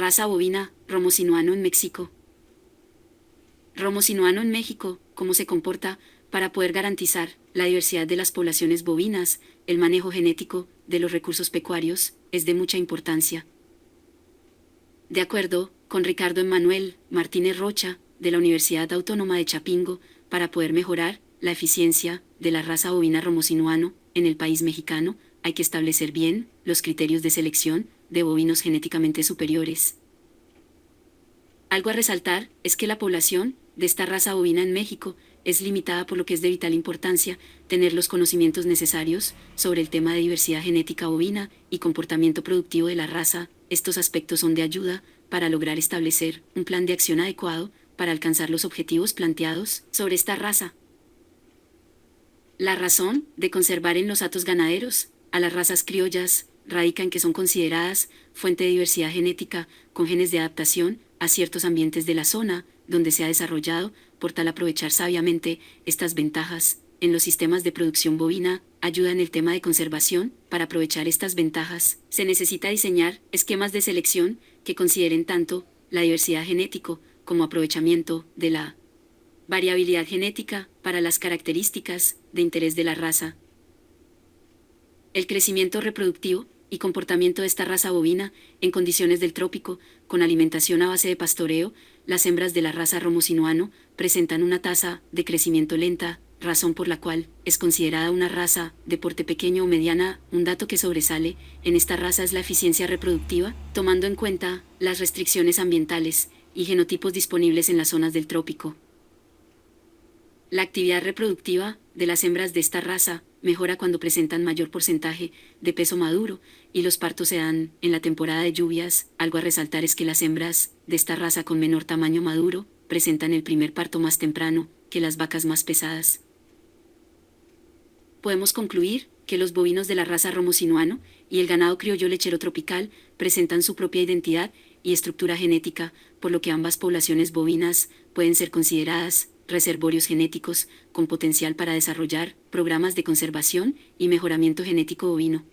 raza bovina, Romo sinuano en México. Romo sinuano en México, ¿cómo se comporta para poder garantizar la diversidad de las poblaciones bovinas? El manejo genético de los recursos pecuarios es de mucha importancia. De acuerdo con Ricardo Emmanuel Martínez Rocha, de la Universidad Autónoma de Chapingo, para poder mejorar la eficiencia de la raza bovina Romo sinuano en el país mexicano, hay que establecer bien los criterios de selección de bovinos genéticamente superiores. Algo a resaltar es que la población de esta raza bovina en México es limitada, por lo que es de vital importancia tener los conocimientos necesarios sobre el tema de diversidad genética bovina y comportamiento productivo de la raza. Estos aspectos son de ayuda para lograr establecer un plan de acción adecuado para alcanzar los objetivos planteados sobre esta raza. La razón de conservar en los hatos ganaderos a las razas criollas radica en que son consideradas fuente de diversidad genética con genes de adaptación a ciertos ambientes de la zona donde se ha desarrollado. Por tal, aprovechar sabiamente estas ventajas en los sistemas de producción bovina ayuda en el tema de conservación. Para aprovechar estas ventajas, se necesita diseñar esquemas de selección que consideren tanto la diversidad genética como aprovechamiento de la variabilidad genética para las características de interés de la raza. El crecimiento reproductivo y comportamiento de esta raza bovina en condiciones del trópico, con alimentación a base de pastoreo. Las hembras de la raza Romo sinuano presentan una tasa de crecimiento lenta, razón por la cual es considerada una raza de porte pequeño o mediana. Un dato que sobresale en esta raza es la eficiencia reproductiva, tomando en cuenta las restricciones ambientales y genotipos disponibles en las zonas del trópico. La actividad reproductiva de las hembras de esta raza mejora cuando presentan mayor porcentaje de peso maduro y los partos se dan en la temporada de lluvias. Algo a resaltar es que las hembras de esta raza con menor tamaño maduro presentan el primer parto más temprano que las vacas más pesadas. Podemos concluir que los bovinos de la raza Romo sinuano y el ganado criollo lechero tropical presentan su propia identidad y estructura genética, por lo que ambas poblaciones bovinas pueden ser consideradas reservorios genéticos con potencial para desarrollar programas de conservación y mejoramiento genético bovino.